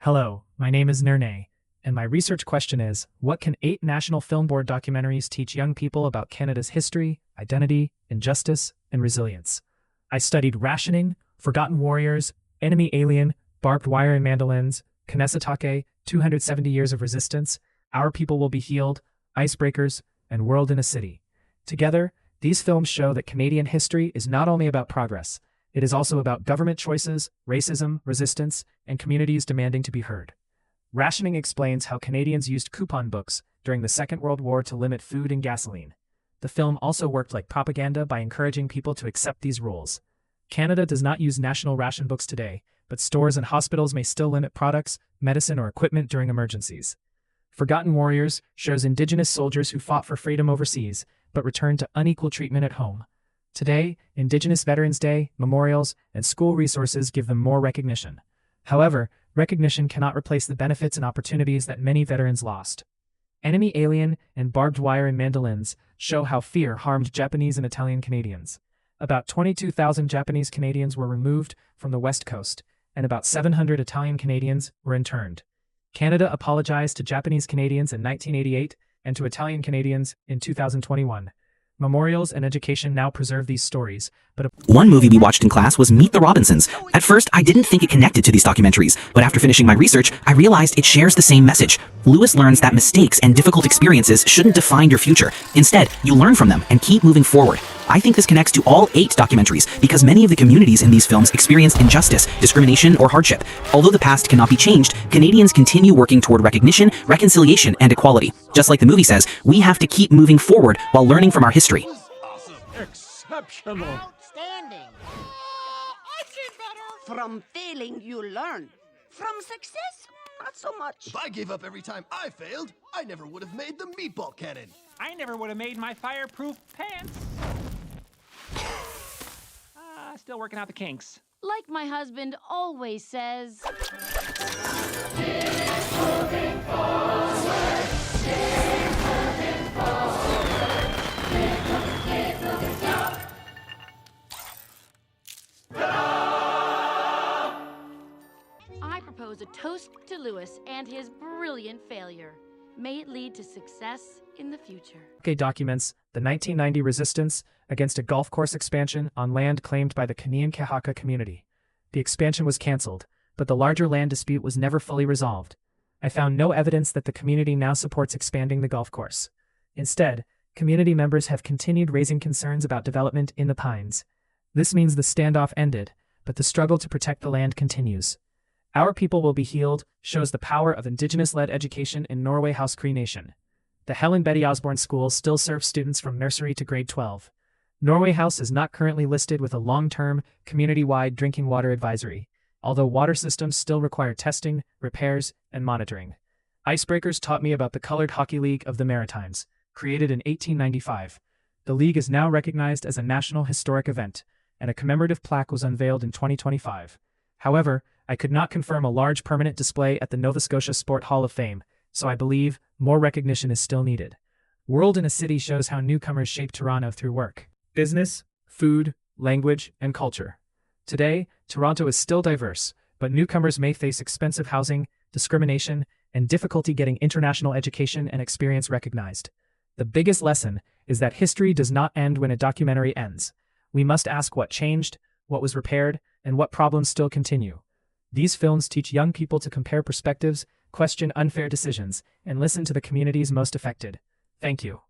Hello, my name is Nirnay, and my research question is, what can 8 National Film Board documentaries teach young people about Canada's history, identity, injustice, and resilience? I studied Rationing, Forgotten Warriors, Enemy Alien, Barbed Wire and Mandolins, Kanesatake, 270 Years of Resistance, Our People Will Be Healed, Icebreakers, and World in a City. Together, these films show that Canadian history is not only about progress, it is also about government choices, racism, resistance, and communities demanding to be heard. Rationing explains how Canadians used coupon books during the Second World War to limit food and gasoline. The film also worked like propaganda by encouraging people to accept these rules. Canada does not use national ration books today, but stores and hospitals may still limit products, medicine, or equipment during emergencies. Forgotten Warriors shows Indigenous soldiers who fought for freedom overseas, but returned to unequal treatment at home. Today, Indigenous Veterans Day, memorials, and school resources give them more recognition. However, recognition cannot replace the benefits and opportunities that many veterans lost. Enemy Alien and Barbed Wire and Mandolins show how fear harmed Japanese and Italian Canadians. About 22,000 Japanese Canadians were removed from the West Coast, and about 700 Italian Canadians were interned. Canada apologized to Japanese Canadians in 1988 and to Italian Canadians in 2021. Memorials and education now preserve these stories, but One movie we watched in class was Meet the Robinsons. At first, I didn't think it connected to these documentaries, but after finishing my research, I realized it shares the same message. Lewis learns that mistakes and difficult experiences shouldn't define your future. Instead, you learn from them and keep moving forward. I think this connects to all 8 documentaries because many of the communities in these films experienced injustice, discrimination, or hardship. Although the past cannot be changed, Canadians continue working toward recognition, reconciliation, and equality. Just like the movie says, we have to keep moving forward while learning from our history. Awesome. Exceptional. Outstanding. I see better. From failing, you learn. From success, not so much. If I gave up every time I failed, I never would have made the meatball cannon. I never would have made my fireproof pants. Still working out the kinks. Like my husband always says. I propose a toast to Lewis and his brilliant failure. May it lead to success in the future. documents the 1990 resistance against a golf course expansion on land claimed by the Kanien'kehá:ka community. The expansion was cancelled, but the larger land dispute was never fully resolved. I found no evidence that the community now supports expanding the golf course. Instead, community members have continued raising concerns about development in the Pines. This means the standoff ended, but the struggle to protect the land continues. Our People Will Be Healed shows the power of Indigenous-led education in Norway House Cree Nation. The Helen Betty Osborne School still serves students from nursery to grade 12. Norway House is not currently listed with a long-term, community-wide drinking water advisory, although water systems still require testing, repairs, and monitoring. Icebreakers taught me about the Colored Hockey League of the Maritimes, created in 1895. The league is now recognized as a national historic event, and a commemorative plaque was unveiled in 2025. However, I could not confirm a large permanent display at the Nova Scotia Sport Hall of Fame, so I believe more recognition is still needed. World in a City shows how newcomers shape Toronto through work, business, food, language, and culture. Today, Toronto is still diverse, but newcomers may face expensive housing, discrimination, and difficulty getting international education and experience recognized. The biggest lesson is that history does not end when a documentary ends. We must ask what changed, what was repaired, and what problems still continue. These films teach young people to compare perspectives, question unfair decisions, and listen to the communities most affected. Thank you.